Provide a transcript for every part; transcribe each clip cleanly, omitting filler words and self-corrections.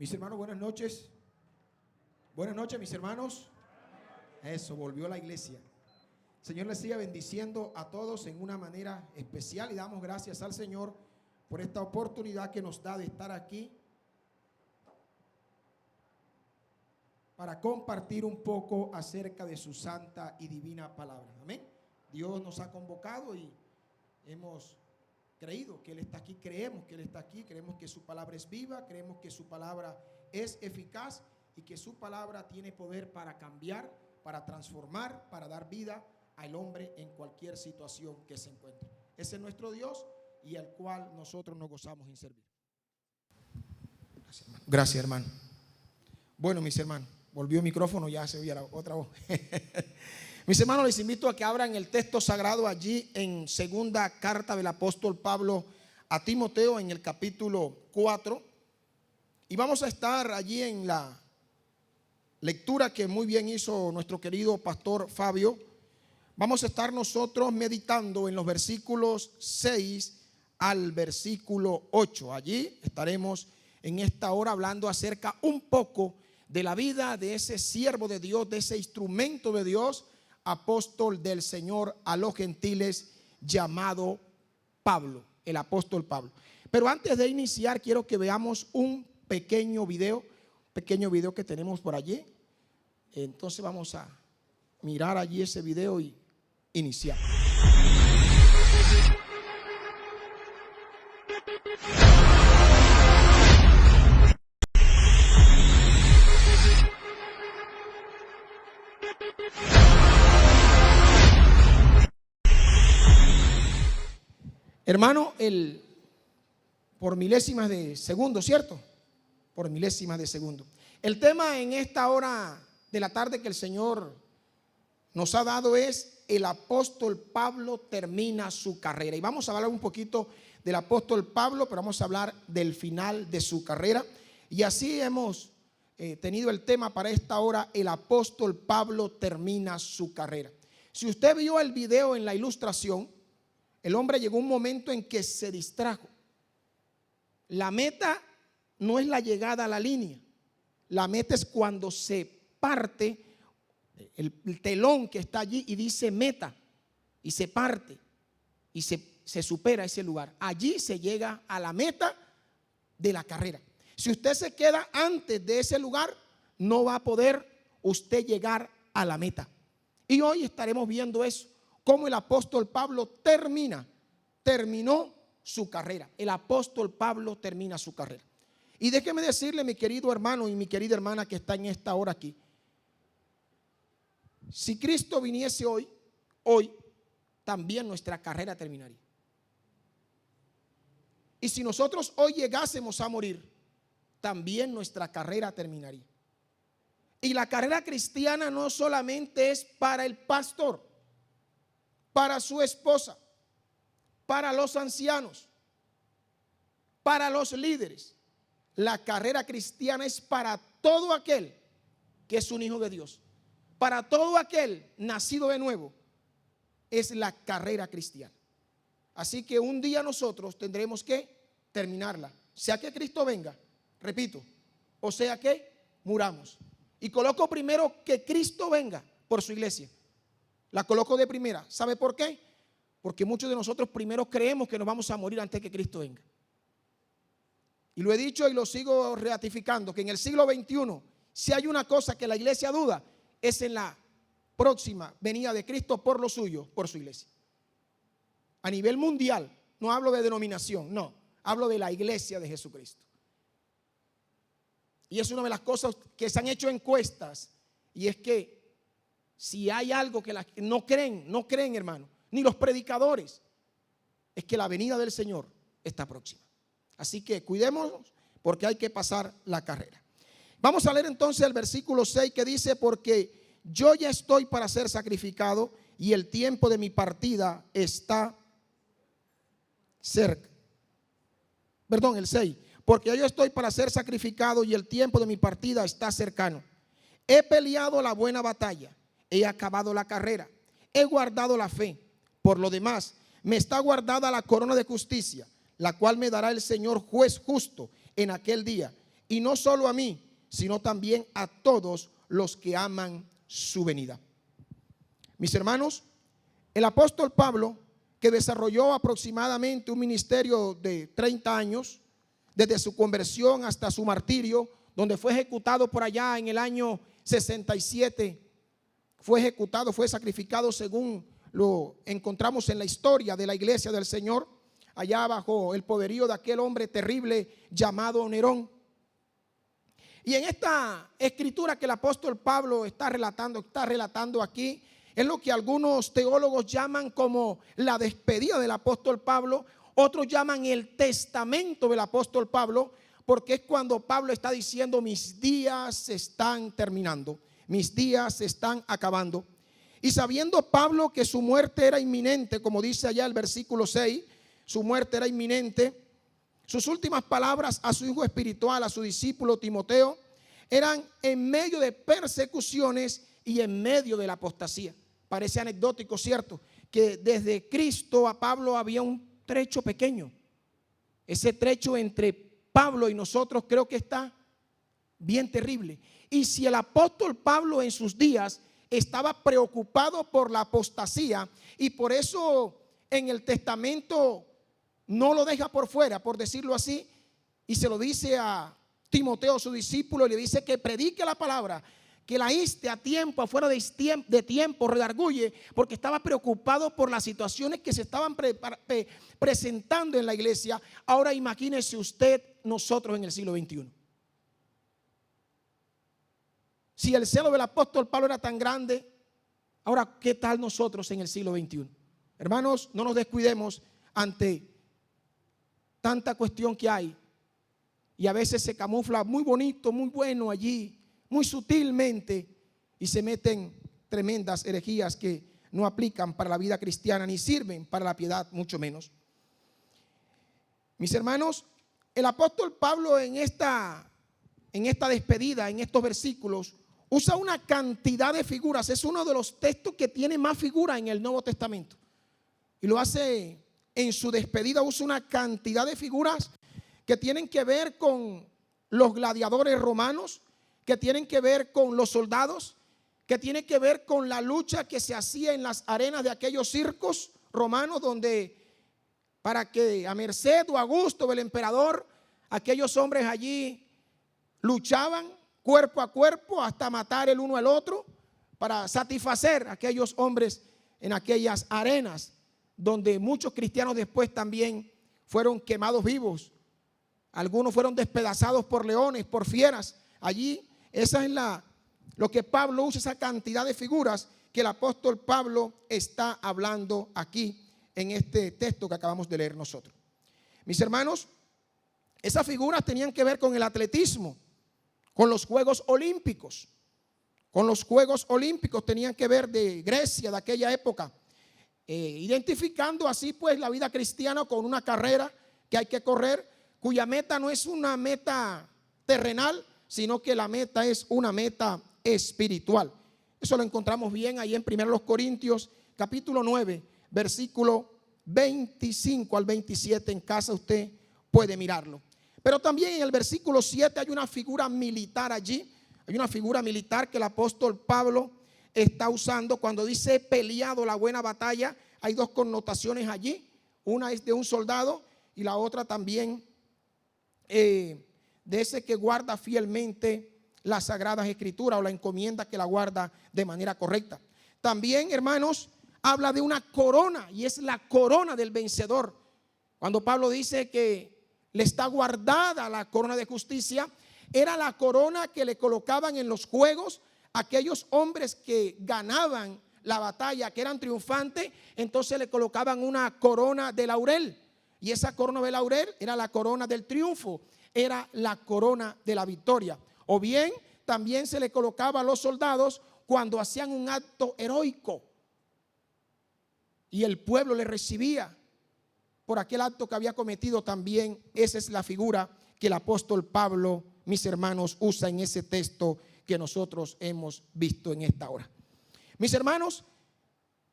Mis hermanos, buenas noches. Buenas noches, mis hermanos. Eso, volvió la iglesia. El Señor les siga bendiciendo a todos en una manera especial y damos gracias al Señor por esta oportunidad que nos da de estar aquí para compartir un poco acerca de su santa y divina palabra. Amén. Dios nos ha convocado y hemos creído que Él está aquí, creemos que Él está aquí, creemos que su palabra es viva, creemos que su palabra es eficaz y que su palabra tiene poder para cambiar, para transformar, para dar vida al hombre en cualquier situación que se encuentre. Ese es nuestro Dios y al cual nosotros nos gozamos en servir. Gracias, hermano. Bueno, mis hermanos, volvió el micrófono, ya se oía otra voz. Mis hermanos, les invito a que abran el texto sagrado allí en segunda carta del apóstol Pablo a Timoteo en el capítulo 4. Y vamos a estar allí en la lectura que muy bien hizo nuestro querido pastor Fabio. Vamos a estar nosotros meditando en los versículos 6 al versículo 8. Allí estaremos en esta hora hablando acerca un poco de la vida de ese siervo de Dios, de ese instrumento de Dios, apóstol del Señor a los gentiles, llamado Pablo, el apóstol Pablo. Pero antes de iniciar, quiero que veamos un pequeño video que tenemos por allí. Entonces vamos a mirar allí ese video y iniciar. Hermano, por milésimas de segundo, ¿cierto? Por milésimas de segundo. El tema en esta hora de la tarde que el Señor nos ha dado es: el apóstol Pablo termina su carrera. Y vamos a hablar un poquito del apóstol Pablo, pero vamos a hablar del final de su carrera. Y así hemos tenido el tema para esta hora: el apóstol Pablo termina su carrera. Si usted vio el video en la ilustración, el hombre llegó a un momento en que se distrajo. La meta no es la llegada a la línea. La meta es cuando se parte el telón que está allí y dice meta, y se parte y se supera ese lugar. Allí se llega a la meta de la carrera. Si usted se queda antes de ese lugar, no va a poder usted llegar a la meta. Y hoy estaremos viendo eso, cómo el apóstol Pablo terminó su carrera. El apóstol Pablo termina su carrera. Y déjeme decirle, mi querido hermano y mi querida hermana que está en esta hora aquí: si Cristo viniese hoy, también nuestra carrera terminaría. Y si nosotros hoy llegásemos a morir, también nuestra carrera terminaría. Y la carrera cristiana no solamente es para el pastor, para su esposa, para los ancianos, para los líderes. La carrera cristiana es para todo aquel que es un hijo de Dios. Para todo aquel nacido de nuevo es la carrera cristiana. Así que un día nosotros tendremos que terminarla, sea que Cristo venga, repito, o sea que muramos. Y coloco primero que Cristo venga por su iglesia. La coloco de primera. ¿Sabe por qué? Porque muchos de nosotros primero creemos que nos vamos a morir antes que Cristo venga. Y lo he dicho y lo sigo ratificando, que en el siglo XXI, si hay una cosa que la iglesia duda, es en la próxima venida de Cristo por lo suyo, por su iglesia. A nivel mundial, no hablo de denominación, no, hablo de la iglesia de Jesucristo. Y es una de las cosas que se han hecho encuestas, y es que si hay algo que no creen, hermano, ni los predicadores, es que la venida del Señor está próxima. Así que cuidémonos, porque hay que pasar la carrera. Vamos a leer entonces el versículo 6 que dice: porque yo ya estoy para ser sacrificado y el tiempo de mi partida está cerca. Perdón, el 6. Porque yo estoy para ser sacrificado y el tiempo de mi partida está cercano. He peleado la buena batalla, he acabado la carrera, he guardado la fe. Por lo demás, me está guardada la corona de justicia, la cual me dará el Señor juez justo en aquel día, y no solo a mí, sino también a todos los que aman su venida. Mis hermanos, el apóstol Pablo, que desarrolló aproximadamente un ministerio de 30 años, desde su conversión hasta su martirio, donde fue ejecutado por allá en el año 67, fue ejecutado, fue sacrificado según lo encontramos en la historia de la iglesia del Señor, allá bajo el poderío de aquel hombre terrible llamado Nerón. Y en esta escritura que el apóstol Pablo está relatando aquí, es lo que algunos teólogos llaman como la despedida del apóstol Pablo, otros llaman el testamento del apóstol Pablo, porque es cuando Pablo está diciendo: mis días se están terminando, mis días se están acabando. Y sabiendo Pablo que su muerte era inminente, como dice allá el versículo 6, su muerte era inminente, sus últimas palabras a su hijo espiritual, a su discípulo Timoteo, eran en medio de persecuciones y en medio de la apostasía. Parece anecdótico, ¿cierto?, que desde Cristo a Pablo había un trecho pequeño. Ese trecho entre Pablo y nosotros creo que está bien terrible. Y si el apóstol Pablo en sus días estaba preocupado por la apostasía, y por eso en el testamento no lo deja por fuera, por decirlo así, y se lo dice a Timoteo, su discípulo, y le dice que predique la palabra, que la inste a tiempo, afuera de tiempo, redarguye, porque estaba preocupado por las situaciones que se estaban presentando en la iglesia. Ahora imagínese usted nosotros en el siglo XXI. Si el celo del apóstol Pablo era tan grande, ahora ¿qué tal nosotros en el siglo XXI? Hermanos, no nos descuidemos ante tanta cuestión que hay, y a veces se camufla muy bonito, muy bueno allí, muy sutilmente, y se meten tremendas herejías que no aplican para la vida cristiana ni sirven para la piedad, mucho menos. Mis hermanos, el apóstol Pablo en esta despedida, en estos versículos, usa una cantidad de figuras. Es uno de los textos que tiene más figuras en el Nuevo Testamento, y lo hace en su despedida. Usa una cantidad de figuras que tienen que ver con los gladiadores romanos, que tienen que ver con los soldados, que tienen que ver con la lucha que se hacía en las arenas de aquellos circos romanos, donde para que a merced o a gusto del emperador, aquellos hombres allí luchaban cuerpo a cuerpo hasta matar el uno al otro, para satisfacer a aquellos hombres en aquellas arenas, donde muchos cristianos después también fueron quemados vivos. Algunos fueron despedazados por leones, por fieras. Allí, esa es lo que Pablo usa, esa cantidad de figuras que el apóstol Pablo está hablando aquí en este texto que acabamos de leer nosotros. Mis hermanos, esas figuras tenían que ver con el atletismo, con los Juegos Olímpicos. Con los Juegos Olímpicos tenían que ver de Grecia, de aquella época, identificando así pues la vida cristiana con una carrera que hay que correr, cuya meta no es una meta terrenal, sino que la meta es una meta espiritual. Eso lo encontramos bien ahí en 1 Corintios capítulo 9, versículo 25 al 27. En casa usted puede mirarlo. Pero también en el versículo 7 hay una figura militar allí. Hay una figura militar que el apóstol Pablo está usando cuando dice peleado la buena batalla. Hay dos connotaciones allí. Una es de un soldado y la otra también de ese que guarda fielmente las sagradas escrituras, o la encomienda que la guarda de manera correcta. También, hermanos, habla de una corona, y es la corona del vencedor. Cuando Pablo dice que le está guardada la corona de justicia, era la corona que le colocaban en los juegos aquellos hombres que ganaban la batalla, que eran triunfantes. Entonces le colocaban una corona de laurel, y esa corona de laurel era la corona del triunfo, era la corona de la victoria. O bien también se le colocaba a los soldados cuando hacían un acto heroico y el pueblo le recibía por aquel acto que había cometido. También esa es la figura que el apóstol Pablo, mis hermanos, usa en ese texto que nosotros hemos visto en esta hora. Mis hermanos,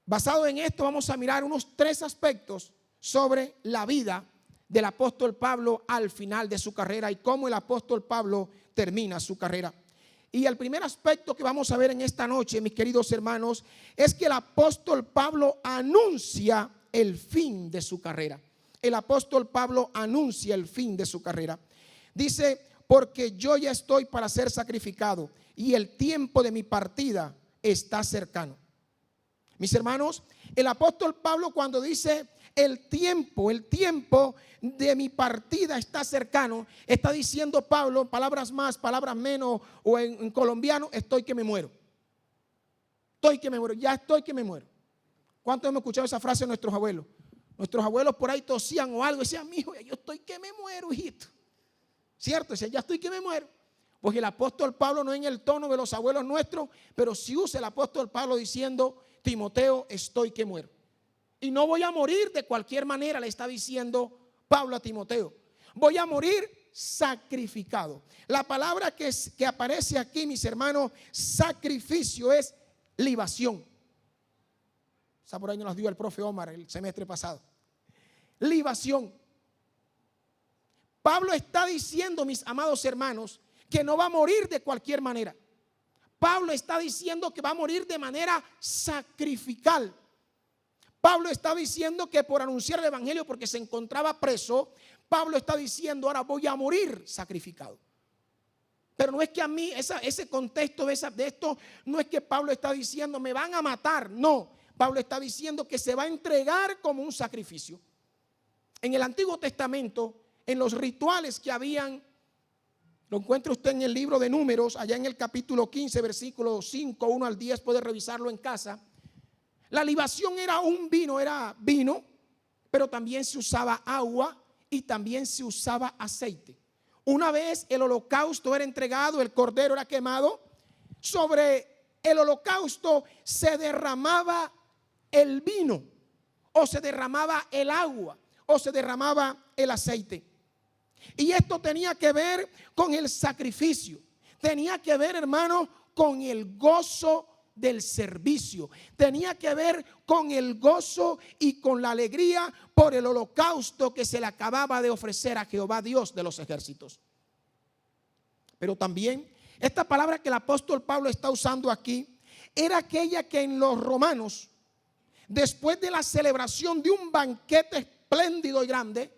basado en esto vamos a mirar unos 3 aspectos sobre la vida del apóstol Pablo al final de su carrera y cómo el apóstol Pablo termina su carrera. Y el primer aspecto que vamos a ver en esta noche, mis queridos hermanos, es que el apóstol Pablo anuncia el fin de su carrera. El apóstol Pablo anuncia el fin de su carrera. Dice, porque yo ya estoy para ser sacrificado y el tiempo de mi partida está cercano. Mis hermanos, el apóstol Pablo cuando dice el tiempo de mi partida está cercano, está diciendo Pablo, palabras más, palabras menos, o en colombiano, estoy que me muero. Estoy que me muero, ya estoy que me muero. ¿Cuántos hemos escuchado esa frase de nuestros abuelos? Nuestros abuelos por ahí tosían o algo y decían, mijo, yo estoy que me muero, hijito. ¿Cierto? Decían, ya estoy que me muero. Pues el apóstol Pablo no en el tono de los abuelos nuestros, pero sí usa el apóstol Pablo diciendo, Timoteo, estoy que muero. Y no voy a morir de cualquier manera, le está diciendo Pablo a Timoteo. Voy a morir sacrificado. La palabra que aparece aquí, mis hermanos, sacrificio, es libación. Esa por ahí nos las dio el profe Omar el semestre pasado. Libación. Pablo está diciendo, mis amados hermanos, que no va a morir de cualquier manera. Pablo está diciendo que va a morir de manera sacrificial. Pablo está diciendo que por anunciar el evangelio, porque se encontraba preso, Pablo está diciendo, ahora voy a morir sacrificado. Pero no es que a mí, ese contexto de esto, no es que Pablo está diciendo, me van a matar. No, Pablo está diciendo que se va a entregar como un sacrificio. En el Antiguo Testamento, en los rituales que habían, lo encuentra usted en el libro de Números, allá en el capítulo 15, versículo 5, 1 al 10, puede revisarlo en casa. La libación era vino, pero también se usaba agua y también se usaba aceite. Una vez el holocausto era entregado, el cordero era quemado, sobre el holocausto se derramaba el vino, o se derramaba el agua, o se derramaba el aceite. Y esto tenía que ver con el sacrificio, tenía que ver, hermano, con el gozo del servicio, tenía que ver con el gozo y con la alegría por el holocausto que se le acababa de ofrecer a Jehová Dios de los ejércitos. Pero también esta palabra que el apóstol Pablo está usando aquí era aquella que en los romanos, después de la celebración de un banquete espléndido y grande,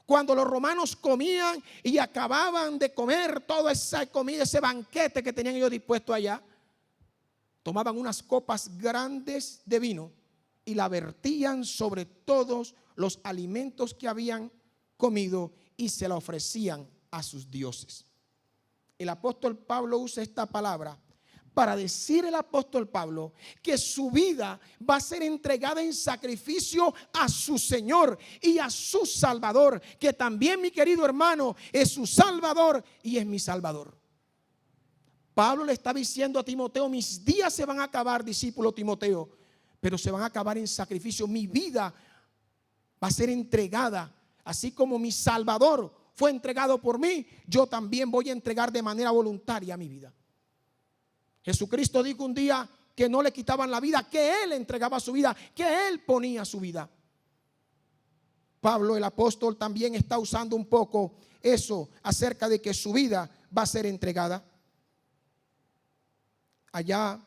cuando los romanos comían y acababan de comer toda esa comida, ese banquete que tenían ellos dispuesto allá, tomaban unas copas grandes de vino y la vertían sobre todos los alimentos que habían comido y se la ofrecían a sus dioses. El apóstol Pablo usa esta palabra para decir el apóstol Pablo que su vida va a ser entregada en sacrificio a su Señor y a su Salvador, que también, mi querido hermano, es su Salvador y es mi Salvador. Pablo le está diciendo a Timoteo, mis días se van a acabar, discípulo Timoteo, pero se van a acabar en sacrificio. Mi vida va a ser entregada, así como mi Salvador fue entregado por mí, yo también voy a entregar de manera voluntaria mi vida. Jesucristo dijo un día que no le quitaban la vida, que Él entregaba su vida, que Él ponía su vida. Pablo, el apóstol, también está usando un poco eso acerca de que su vida va a ser entregada. Allá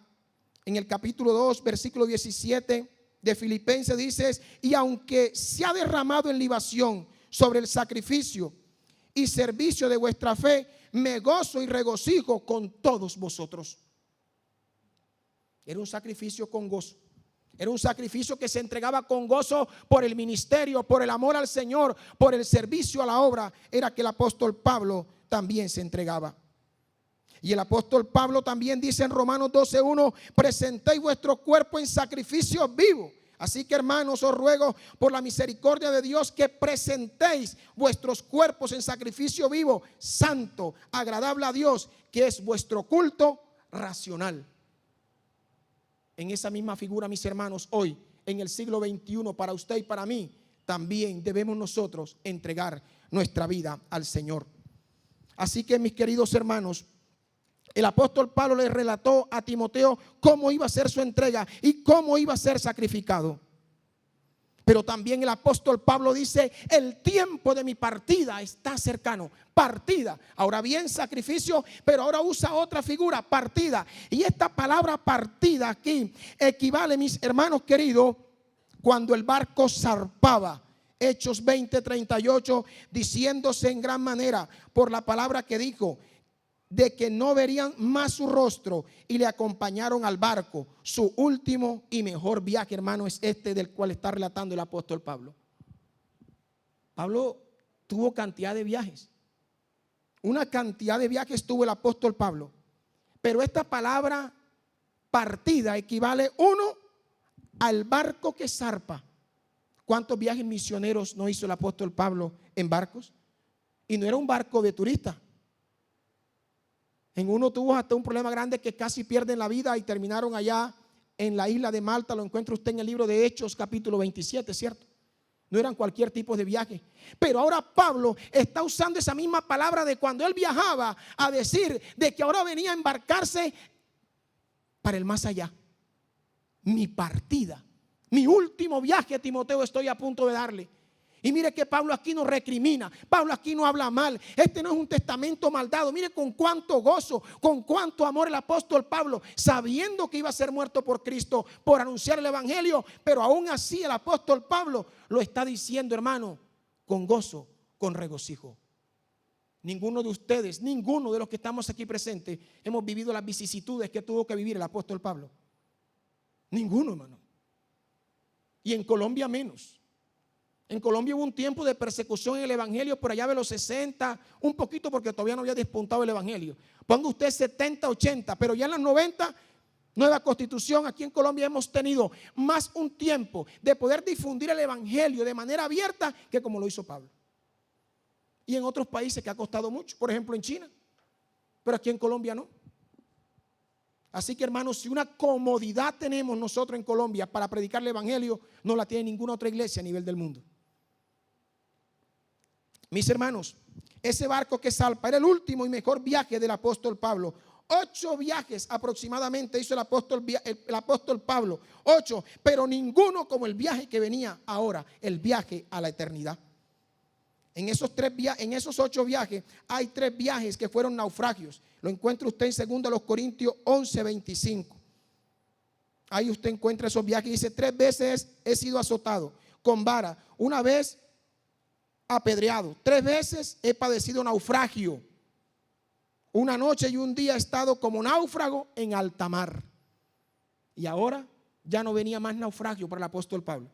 en el capítulo 2, versículo 17 de Filipenses dice, y aunque se ha derramado en libación sobre el sacrificio y servicio de vuestra fe, me gozo y regocijo con todos vosotros. Era un sacrificio con gozo. Era un sacrificio que se entregaba con gozo por el ministerio, por el amor al Señor, por el servicio a la obra. Era que el apóstol Pablo también se entregaba. Y el apóstol Pablo también dice en Romanos 12:1, presentéis vuestro cuerpo en sacrificio vivo. Así que, hermanos, os ruego por la misericordia de Dios que presentéis vuestros cuerpos en sacrificio vivo, santo, agradable a Dios, que es vuestro culto racional. En esa misma figura, mis hermanos, hoy, en el siglo XXI, para usted y para mí, también debemos nosotros entregar nuestra vida al Señor. Así que, mis queridos hermanos, el apóstol Pablo le relató a Timoteo cómo iba a ser su entrega y cómo iba a ser sacrificado. Pero también el apóstol Pablo dice: el tiempo de mi partida está cercano. Partida. Ahora bien, sacrificio, pero ahora usa otra figura, partida. Y esta palabra partida aquí equivale, mis hermanos queridos, cuando el barco zarpaba. Hechos 20:38, diciéndose en gran manera por la palabra que dijo, de que no verían más su rostro, y le acompañaron al barco. Su último y mejor viaje, hermano, es este del cual está relatando el apóstol Pablo. Pablo tuvo cantidad de viajes. Una cantidad de viajes tuvo el apóstol Pablo. Pero esta palabra partida equivale, uno, al barco que zarpa. ¿Cuántos viajes misioneros no hizo el apóstol Pablo en barcos? Y no era un barco de turista. En uno tuvo hasta un problema grande que casi pierden la vida y terminaron allá en la isla de Malta. Lo encuentra usted en el libro de Hechos capítulo 27, ¿cierto? No eran cualquier tipo de viaje. Pero ahora Pablo está usando esa misma palabra de cuando él viajaba, a decir de que ahora venía a embarcarse para el más allá. Mi partida, mi último viaje, Timoteo, estoy a punto de darle. Y mire que Pablo aquí no recrimina, Pablo aquí no habla mal. Este no es un testamento maldado. Mire con cuánto gozo, con cuánto amor el apóstol Pablo, sabiendo que iba a ser muerto por Cristo, por anunciar el evangelio, pero aún así el apóstol Pablo lo está diciendo, hermano, con gozo, con regocijo. Ninguno de ustedes, ninguno de los que estamos aquí presentes hemos vivido las vicisitudes que tuvo que vivir el apóstol Pablo. Ninguno, hermano. Y en Colombia menos. En Colombia hubo un tiempo de persecución en el evangelio por allá de los 60, un poquito porque todavía no había despuntado el evangelio. Ponga usted 70, 80, pero ya en los 90, nueva constitución. Aquí en Colombia hemos tenido más un tiempo de poder difundir el evangelio de manera abierta que como lo hizo Pablo. Y en otros países que ha costado mucho, por ejemplo en China, pero aquí en Colombia no. Así que, hermanos, si una comodidad tenemos nosotros en Colombia para predicar el evangelio, no la tiene ninguna otra iglesia a nivel del mundo. Mis hermanos, ese barco que zarpa era el último y mejor viaje del apóstol Pablo. 8 viajes aproximadamente hizo el apóstol Pablo. 8, pero ninguno como el viaje que venía ahora, el viaje a la eternidad. En esos 8 viajes hay 3 viajes que fueron naufragios. Lo encuentra usted en 2 Corintios 11:25. Ahí usted encuentra esos viajes y dice: 3 veces he sido azotado con vara, una vez apedreado, 3 veces he padecido naufragio. Una noche y un día he estado como náufrago en alta mar. Y ahora ya no venía más naufragio para el apóstol Pablo.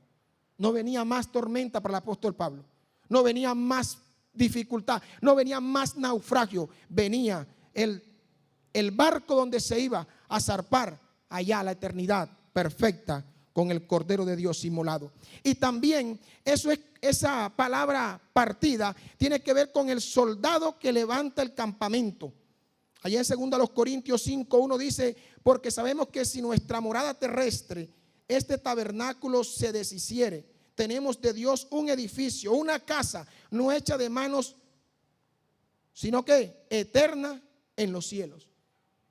No venía más tormenta para el apóstol Pablo. No venía más dificultad, no venía más naufragio. Venía el barco donde se iba a zarpar allá a la eternidad perfecta con el Cordero de Dios inmolado. Y también esa palabra partida tiene que ver con el soldado que levanta el campamento. Allá en 2 Corintios 5:1 dice: porque sabemos que si nuestra morada terrestre, este tabernáculo, se deshiciere, tenemos de Dios un edificio, una casa no hecha de manos, sino que eterna en los cielos.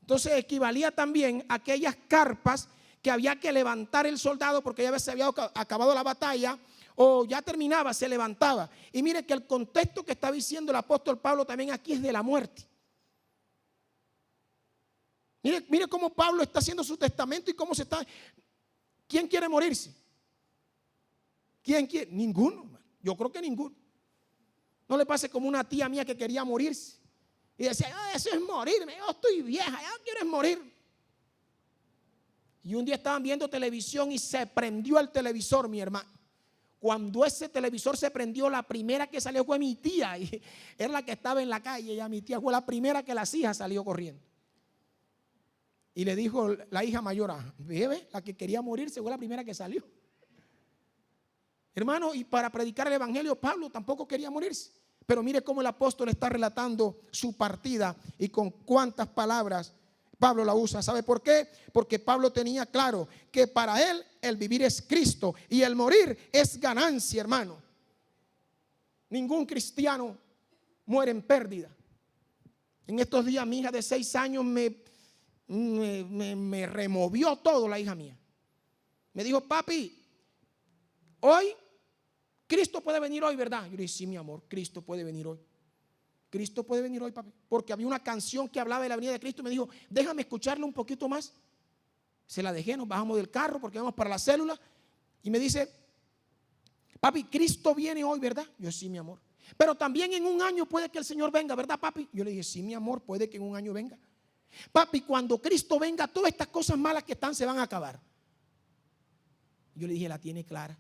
Entonces equivalía también a aquellas carpas que había que levantar el soldado porque ya se había acabado la batalla o ya terminaba, se levantaba. Y mire que el contexto que está diciendo el apóstol Pablo también aquí es de la muerte. Mire cómo Pablo está haciendo su testamento y cómo se está. ¿Quién quiere morirse? ¿Quién quiere? Ninguno. Yo creo que ninguno. No le pase como una tía mía que quería morirse y decía: eso es morirme, yo estoy vieja, ya no quiero morir. Y un día estaban viendo televisión y se prendió el televisor, mi hermano. Cuando ese televisor se prendió, la primera que salió fue mi tía. Y era la que estaba en la calle. Y a mi tía fue la primera que las hijas salió corriendo. Y le dijo la hija mayor: bebé, la que quería morirse fue la primera que salió. Hermano, y para predicar el evangelio, Pablo tampoco quería morirse. Pero mire cómo el apóstol está relatando su partida y con cuántas palabras Pablo la usa. ¿Sabe por qué? Porque Pablo tenía claro que para él el vivir es Cristo y el morir es ganancia, hermano. Ningún cristiano muere en pérdida. En estos días mi hija de 6 años me removió todo, la hija mía. Me dijo: papi, hoy puede venir hoy, ¿verdad? Yo le dije, sí, mi amor, Cristo puede venir hoy. Cristo puede venir hoy, papi. Porque había una canción que hablaba de la venida de Cristo y me dijo, déjame escucharla un poquito más. Se la dejé, nos bajamos del carro porque vamos para la célula. Y me dice, papi, Cristo viene hoy, ¿verdad? Yo, sí, mi amor. Pero también en un año puede que el Señor venga, ¿verdad, papi? Yo le dije, sí, mi amor, puede que en un año venga. Papi, cuando Cristo venga, todas estas cosas malas que están se van a acabar. Yo le dije, la tiene clara.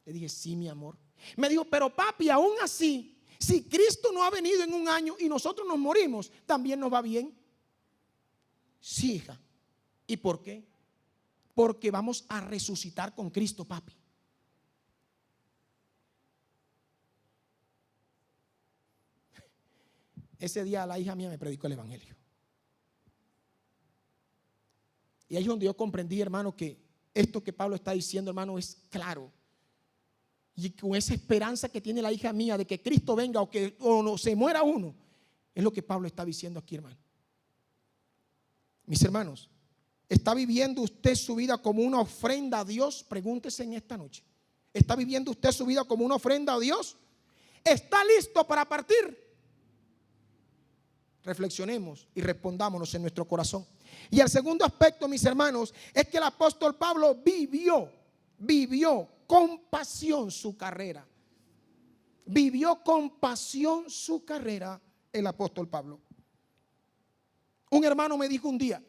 Le dije, sí, mi amor. Me dijo, pero papi, aún así, si Cristo no ha venido en un año y nosotros nos morimos, también nos va bien. Sí, hija. ¿Y por qué? Porque vamos a resucitar con Cristo, papi. Ese día la hija mía me predicó el evangelio. Y ahí es donde yo comprendí, hermano, que esto que Pablo está diciendo, hermano, es claro. Y con esa esperanza que tiene la hija mía de que Cristo venga o no se muera uno, es lo que Pablo está diciendo aquí, hermano. Mis hermanos, ¿está viviendo usted su vida como una ofrenda a Dios? Pregúntese en esta noche. ¿Está viviendo usted su vida como una ofrenda a Dios? ¿Está listo para partir? Reflexionemos y respondámonos en nuestro corazón. Y el segundo aspecto, mis hermanos, es que el apóstol Pablo vivió con pasión su carrera. Vivió con pasión su carrera el apóstol Pablo. Un hermano me dijo un día,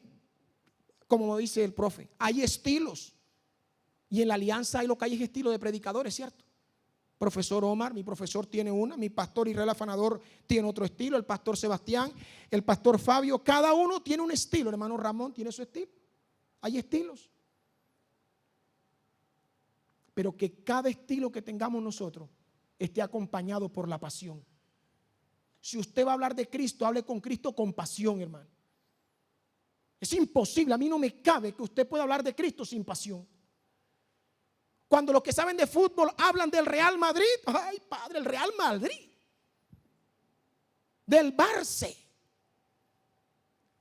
como me dice el profe, hay estilos. Y en la alianza hay lo que hay es estilo de predicadores, ¿cierto? Profesor Omar, mi profesor tiene una, mi pastor Israel Afanador tiene otro estilo, el pastor Sebastián, el pastor Fabio, cada uno tiene un estilo, el hermano Ramón tiene su estilo. Hay estilos. Pero que cada estilo que tengamos nosotros esté acompañado por la pasión. Si usted va a hablar de Cristo, hable con Cristo con pasión, hermano. Es imposible, a mí no me cabe que usted pueda hablar de Cristo sin pasión. Cuando los que saben de fútbol hablan del Real Madrid, ay padre, el Real Madrid, del Barça,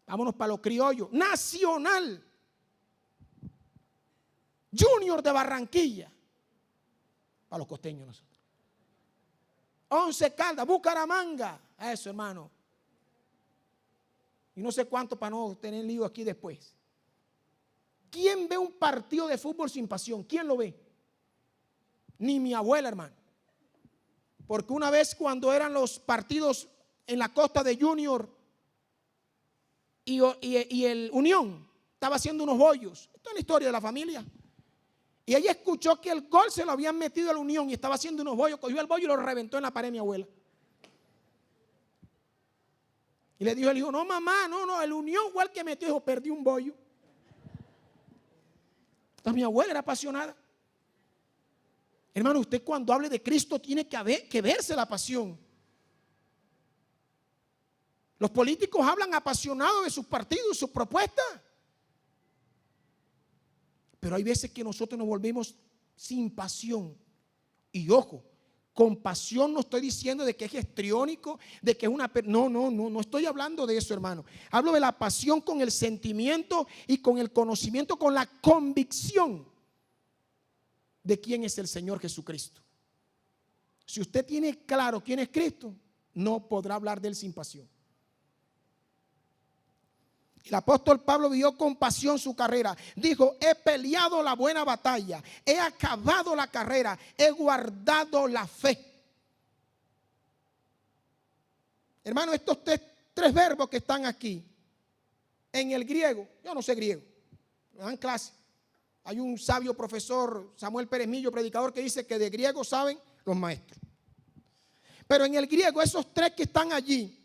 vámonos para los criollos, Nacional, Junior de Barranquilla, para los costeños nosotros, Once Caldas, Bucaramanga, a eso, hermano, y no sé cuánto para no tener lío aquí después. ¿Quién ve un partido de fútbol sin pasión? ¿Quién lo ve? Ni mi abuela, hermano. Porque una vez cuando eran los partidos en la costa de Junior y el Unión, estaba haciendo unos bollos. Esto es la historia de la familia. Y ella escuchó que el gol se lo habían metido al Unión y estaba haciendo unos bollos. Cogió el bollo y lo reventó en la pared de mi abuela. Y le dijo el hijo, no mamá, no, el Unión fue el que metió. Dijo, perdí un bollo. Entonces mi abuela era apasionada. Hermano, usted cuando hable de Cristo tiene que verse la pasión. Los políticos hablan apasionados de sus partidos y sus propuestas. Pero hay veces que nosotros nos volvemos sin pasión. Y ojo, con pasión no estoy diciendo de que es histriónico, de que es una... No estoy hablando de eso, hermano. Hablo de la pasión con el sentimiento y con el conocimiento, con la convicción de quién es el Señor Jesucristo. Si usted tiene claro quién es Cristo, no podrá hablar de él sin pasión. El apóstol Pablo vivió con pasión su carrera. Dijo, he peleado la buena batalla, he acabado la carrera, he guardado la fe. Hermano, estos tres verbos que están aquí, en el griego, yo no sé griego, me dan clase. Hay un sabio profesor, Samuel Pérez Millo, predicador, que dice que de griego saben los maestros. Pero en el griego, esos tres que están allí,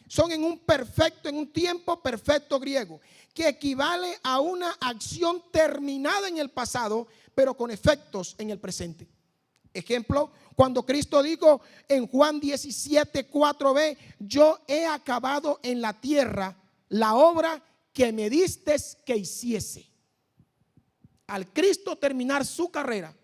son en un tiempo perfecto griego, que equivale a una acción terminada en el pasado, pero con efectos en el presente. Ejemplo, cuando Cristo dijo en Juan 17:4b, yo he acabado en la tierra la obra que me distes que hiciese. Al Cristo terminar su carrera,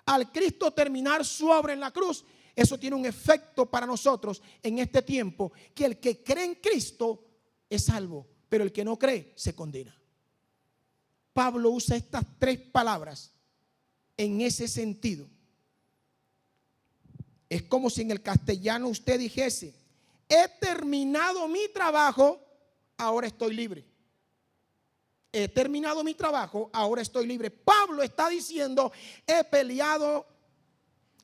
al Cristo terminar su obra en la cruz, eso tiene un efecto para nosotros en este tiempo, que el que cree en Cristo es salvo, pero el que no cree se condena. Pablo usa estas tres palabras en ese sentido. Es como si en el castellano usted dijese: he terminado mi trabajo, ahora estoy libre. He terminado mi trabajo, ahora estoy libre. Pablo está diciendo: he peleado,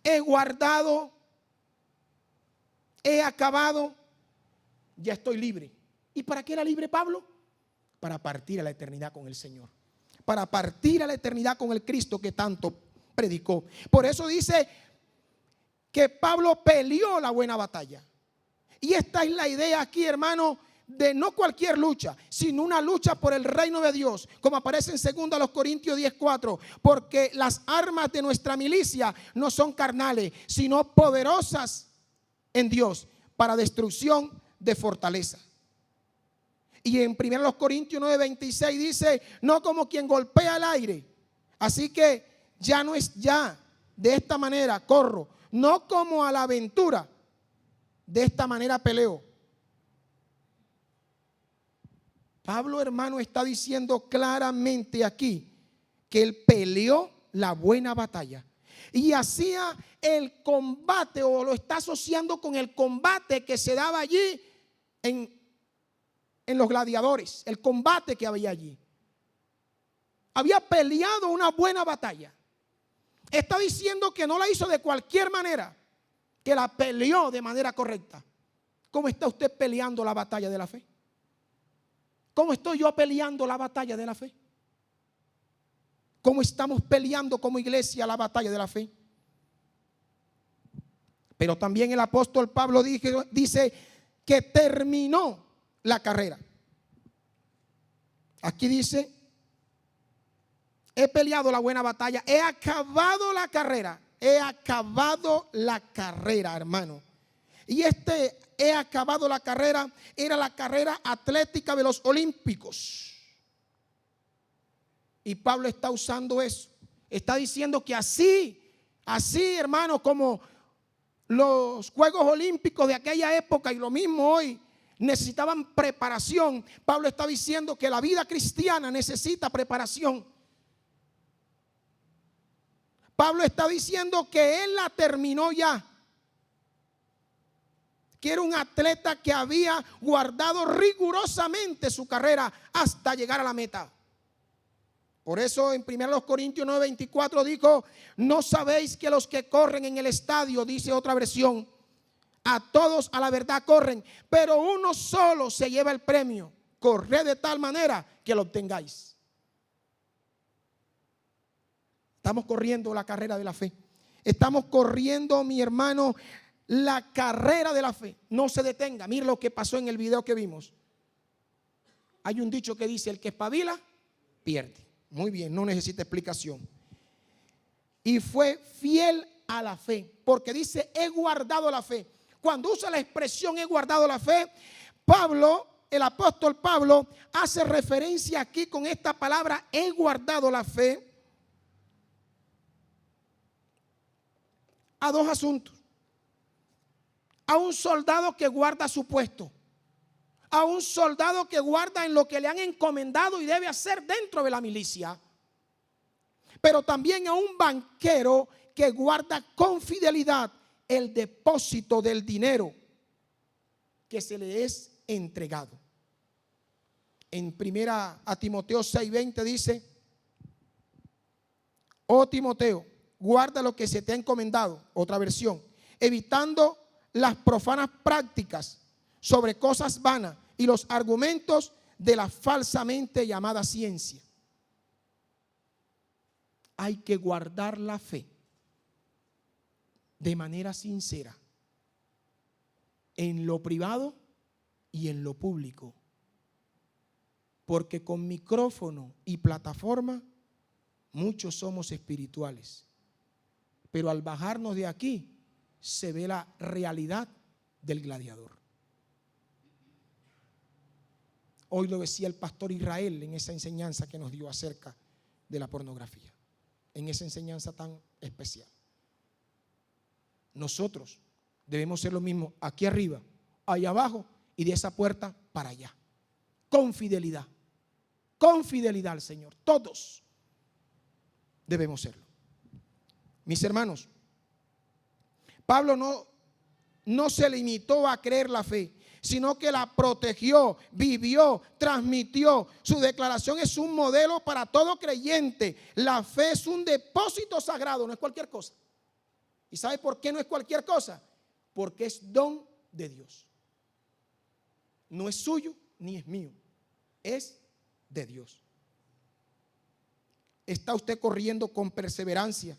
he guardado, he acabado, ya estoy libre. ¿Y para qué era libre Pablo? Para partir a la eternidad con el Señor, para partir a la eternidad con el Cristo que tanto predicó. Por eso dice que Pablo peleó la buena batalla. Y esta es la idea aquí, hermano, de no cualquier lucha, sino una lucha por el reino de Dios, como aparece en 2 Corintios 10:4, porque las armas de nuestra milicia no son carnales, sino poderosas en Dios para destrucción de fortaleza. Y en 1 Corintios 9:26 dice: no como quien golpea el aire, así que ya no es ya, de esta manera corro, no como a la aventura, de esta manera peleo. Pablo, hermano, está diciendo claramente aquí que él peleó la buena batalla y hacía el combate, o lo está asociando con el combate que se daba allí en los gladiadores, el combate que había allí. Había peleado una buena batalla. Está diciendo que no la hizo de cualquier manera, que la peleó de manera correcta. ¿Cómo está usted peleando la batalla de la fe? ¿Cómo estoy yo peleando la batalla de la fe? ¿Cómo estamos peleando como iglesia la batalla de la fe? Pero también el apóstol Pablo dice que terminó la carrera. Aquí dice: he peleado la buena batalla, he acabado la carrera. He acabado la carrera, hermano. Y he acabado la carrera era la carrera atlética de los olímpicos. Y Pablo está usando eso. Está diciendo que así, hermano, como los Juegos Olímpicos de aquella época y lo mismo hoy necesitaban preparación, Pablo está diciendo que la vida cristiana necesita preparación. Pablo está diciendo que él la terminó ya, que era un atleta que había guardado rigurosamente su carrera hasta llegar a la meta. Por eso en 1 Corintios 9:24 dijo: no sabéis que los que corren en el estadio, dice otra versión, a todos a la verdad corren, pero uno solo se lleva el premio. Corred de tal manera que lo obtengáis. Estamos corriendo la carrera de la fe. Estamos corriendo, mi hermano, la carrera de la fe. No se detenga. Mira lo que pasó en el video que vimos. Hay un dicho que dice: el que espabila, pierde. Muy bien, no necesita explicación. Y fue fiel a la fe, porque dice: he guardado la fe. Cuando usa la expresión he guardado la fe, Pablo, el apóstol Pablo, hace referencia aquí con esta palabra he guardado la fe a dos asuntos: a un soldado que guarda su puesto, a un soldado que guarda en lo que le han encomendado y debe hacer dentro de la milicia, pero también a un banquero que guarda con fidelidad el depósito del dinero que se le es entregado. En 1 Timoteo 6:20 dice: oh Timoteo, guarda lo que se te ha encomendado, otra versión, evitando las profanas prácticas sobre cosas vanas y los argumentos de la falsamente llamada ciencia. Hay que guardar la fe de manera sincera en lo privado y en lo público, porque con micrófono y plataforma muchos somos espirituales, pero al bajarnos de aquí se ve la realidad del gladiador. Hoy lo decía el pastor Israel en esa enseñanza que nos dio acerca de la pornografía, en esa enseñanza tan especial. Nosotros debemos ser lo mismo aquí arriba, allá abajo y de esa puerta para allá, con fidelidad al Señor. Todos debemos serlo. Mis hermanos, Pablo no se limitó a creer la fe, sino que la protegió, vivió, transmitió. Su declaración es un modelo para todo creyente. La fe es un depósito sagrado, no es cualquier cosa. ¿Y sabe por qué no es cualquier cosa? Porque es don de Dios. No es suyo ni es mío, es de Dios. ¿Está usted corriendo con perseverancia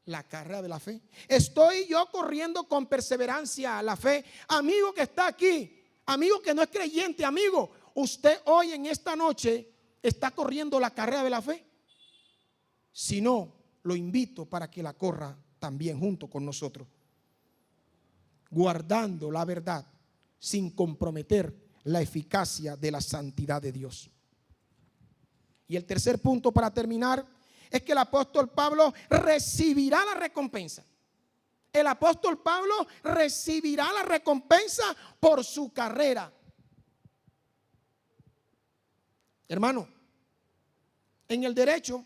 la carrera de la fe? ¿Estoy yo corriendo con perseverancia la fe? Amigo que está aquí, amigo que no es creyente, amigo, usted hoy en esta noche está corriendo la carrera de la fe. Si no, lo invito para que la corra también junto con nosotros, guardando la verdad sin comprometer la eficacia de la santidad de Dios. Y el tercer punto para terminar es que el apóstol Pablo recibirá la recompensa. El apóstol Pablo recibirá la recompensa por su carrera. Hermano, en el derecho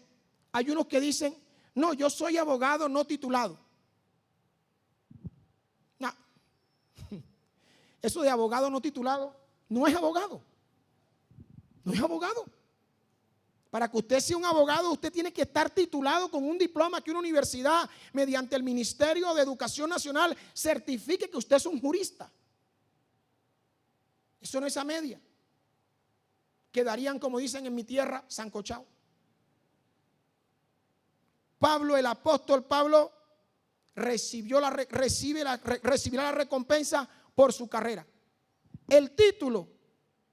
hay unos que dicen: no, yo soy abogado no titulado. No. Eso de abogado no titulado no es abogado. No es abogado. Para que usted sea un abogado, usted tiene que estar titulado con un diploma que una universidad, mediante el Ministerio de Educación Nacional, certifique que usted es un jurista. Eso no es a media. Quedarían, como dicen en mi tierra, sancochado. Pablo, el apóstol Pablo, recibirá la recompensa por su carrera. El título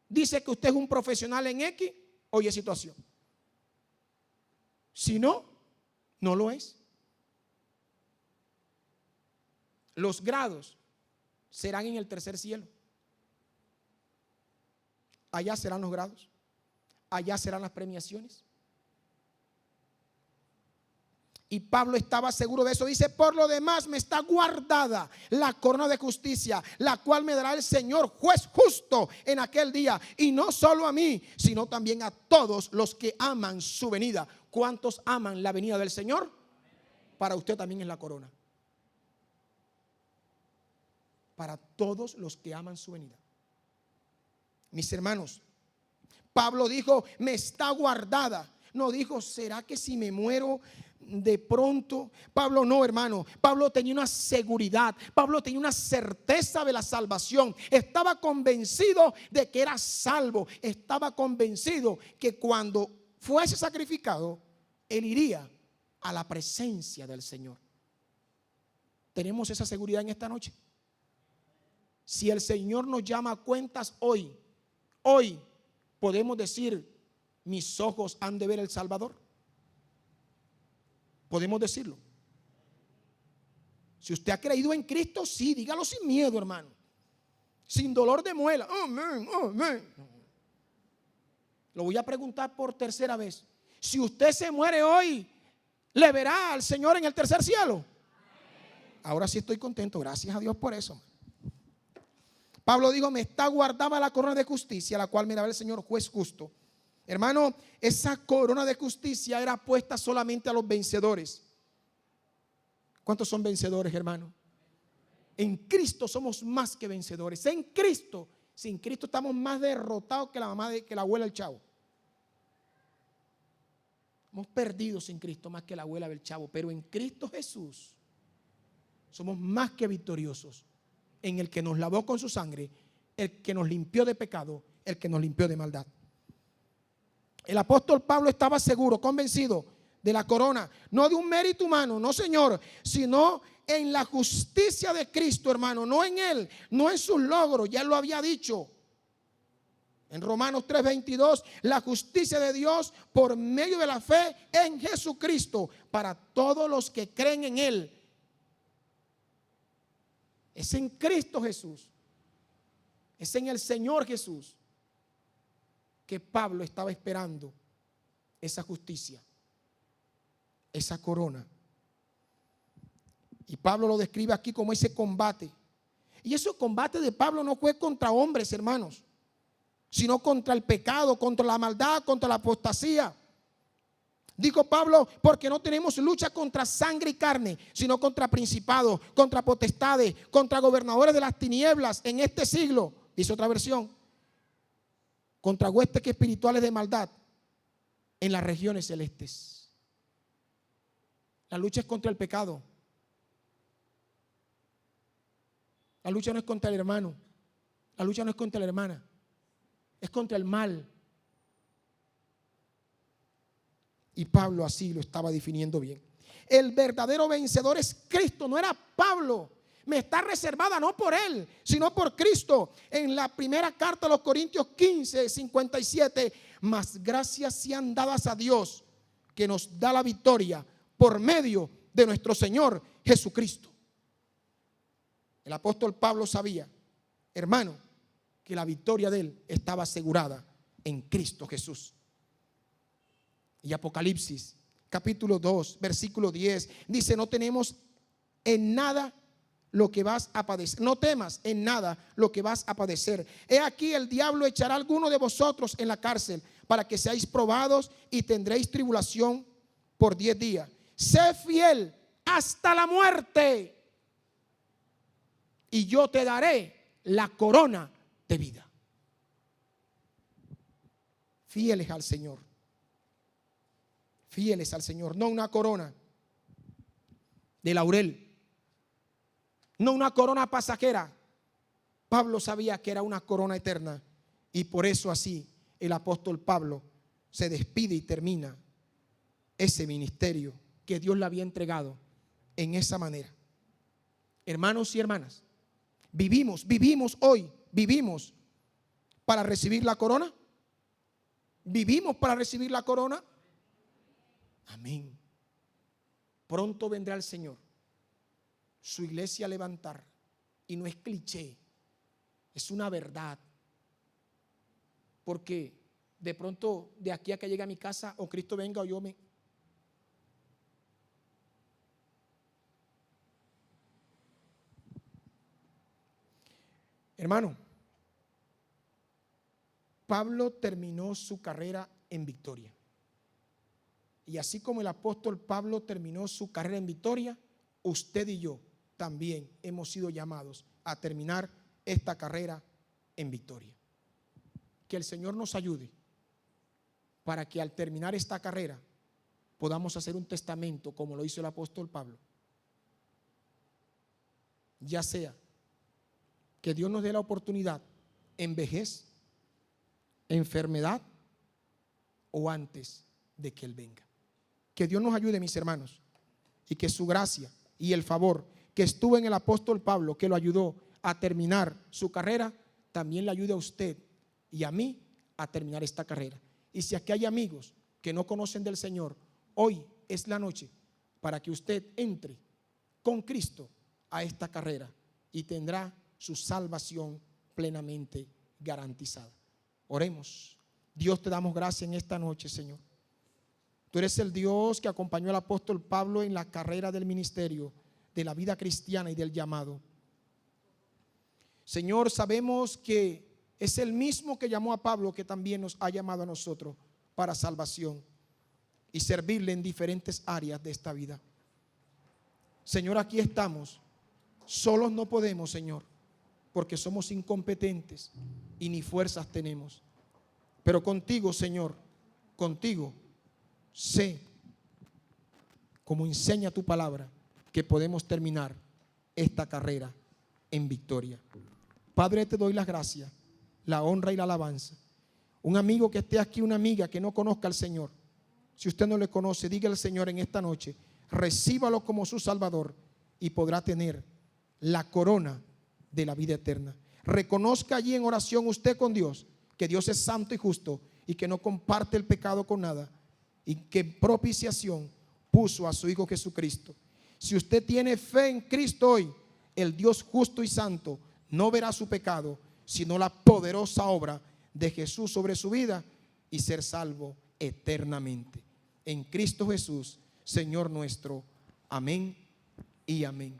dice que usted es un profesional en X o Y situación. Si no, no lo es. Los grados serán en el tercer cielo. Allá serán los grados. Allá serán las premiaciones. Y Pablo estaba seguro de eso. Dice: por lo demás me está guardada la corona de justicia, la cual me dará el Señor juez justo en aquel día. Y no solo a mí, sino también a todos los que aman su venida. ¿Cuántos aman la venida del Señor? Para usted también es la corona. Para todos los que aman su venida. Mis hermanos, Pablo dijo: me está guardada. No dijo: ¿será que si me muero de pronto? Pablo no, hermano. Pablo tenía una seguridad. Pablo tenía una certeza de la salvación. Estaba convencido de que era salvo. Estaba convencido que cuando fuese sacrificado, él iría a la presencia del Señor. ¿Tenemos esa seguridad en esta noche? Si el Señor nos llama a cuentas hoy podemos decir: mis ojos han de ver el Salvador. Podemos decirlo. Si usted ha creído en Cristo, sí, dígalo sin miedo, hermano. Sin dolor de muela. Amén, amén. Lo voy a preguntar por tercera vez. Si usted se muere hoy, ¿le verá al Señor en el tercer cielo? Ahora sí estoy contento, gracias a Dios por eso. Pablo dijo: me está guardada la corona de justicia, la cual me dará el Señor juez justo. Hermano, esa corona de justicia era puesta solamente a los vencedores. ¿Cuántos son vencedores, hermano? En Cristo somos más que vencedores. En Cristo, sin Cristo estamos más derrotados que la abuela del chavo. Hemos perdido sin Cristo más que la abuela del chavo. Pero en Cristo Jesús somos más que victoriosos. En el que nos lavó con su sangre, el que nos limpió de pecado, el que nos limpió de maldad. El apóstol Pablo estaba seguro, convencido de la corona, no de un mérito humano, no, señor, sino en la justicia de Cristo, hermano, no en él, no en sus logros. Ya él lo había dicho en Romanos 3:22, la justicia de Dios por medio de la fe en Jesucristo para todos los que creen en él. Es en Cristo Jesús, es en el Señor Jesús que Pablo estaba esperando esa justicia, esa corona. Y Pablo lo describe aquí como ese combate. Y ese combate de Pablo no fue contra hombres, hermanos, sino contra el pecado, contra la maldad, contra la apostasía. Dijo Pablo, porque no tenemos lucha contra sangre y carne, sino contra principados, contra potestades, contra gobernadores de las tinieblas en este siglo. Dice otra versión, contra huestes espirituales de maldad en las regiones celestes. La lucha es contra el pecado. La lucha no es contra el hermano. La lucha no es contra la hermana. Es contra el mal. Y Pablo así lo estaba definiendo bien. El verdadero vencedor es Cristo, no era Pablo. Me está reservada no por él, sino por Cristo. En la primera carta a los Corintios 15:57, mas gracias sean dadas a Dios, que nos da la victoria por medio de nuestro Señor Jesucristo. El apóstol Pablo sabía, hermano, que la victoria de él estaba asegurada en Cristo Jesús. Y Apocalipsis capítulo 2 versículo 10 dice, no tenemos en nada lo que vas a padecer, no temas en nada lo que vas a padecer. He aquí el diablo echará a alguno de vosotros en la cárcel para que seáis probados y tendréis tribulación por 10 días. Sé fiel hasta la muerte y yo te daré la corona de vida. Fieles al Señor. Fieles al Señor, no una corona de laurel, no una corona pasajera. Pablo sabía que era una corona eterna y por eso así el apóstol Pablo se despide y termina ese ministerio que Dios le había entregado en esa manera. Hermanos y hermanas, vivimos hoy para recibir la corona. ¿Vivimos para recibir la corona? Amén. Pronto vendrá el Señor, su iglesia a levantar. Y no es cliché, es una verdad. Porque de pronto de aquí a que llegue a mi casa o Cristo venga o yo me... Hermano, Pablo terminó su carrera en victoria. Y así como el apóstol Pablo terminó su carrera en victoria, usted y yo también hemos sido llamados a terminar esta carrera en victoria. Que el Señor nos ayude para que al terminar esta carrera podamos hacer un testamento como lo hizo el apóstol Pablo. Ya sea que Dios nos dé la oportunidad en vejez, enfermedad o antes de que Él venga. Que Dios nos ayude, mis hermanos, y que su gracia y el favor que estuvo en el apóstol Pablo, que lo ayudó a terminar su carrera, también le ayude a usted y a mí a terminar esta carrera. Y si aquí hay amigos que no conocen del Señor, hoy es la noche para que usted entre con Cristo a esta carrera y tendrá su salvación plenamente garantizada. Oremos. Dios, te damos gracias en esta noche, Señor. Tú eres el Dios que acompañó al apóstol Pablo en la carrera del ministerio, de la vida cristiana y del llamado. Señor, sabemos que es el mismo que llamó a Pablo que también nos ha llamado a nosotros para salvación y servirle en diferentes áreas de esta vida. Señor, aquí estamos. Solos no podemos, Señor, porque somos incompetentes y ni fuerzas tenemos. Pero contigo, Señor, contigo sé, como enseña tu palabra, que podemos terminar esta carrera en victoria. Padre, te doy las gracias, la honra y la alabanza. Un amigo que esté aquí, una amiga que no conozca al Señor, si usted no le conoce, diga al Señor en esta noche, recíbalo como su Salvador y podrá tener la corona de la vida eterna. Reconozca allí en oración usted con Dios que Dios es santo y justo y que no comparte el pecado con nada, y que en propiciación puso a su Hijo Jesucristo. Si usted tiene fe en Cristo hoy, el Dios justo y santo no verá su pecado, sino la poderosa obra de Jesús sobre su vida y ser salvo eternamente. En Cristo Jesús, Señor nuestro. Amén y amén.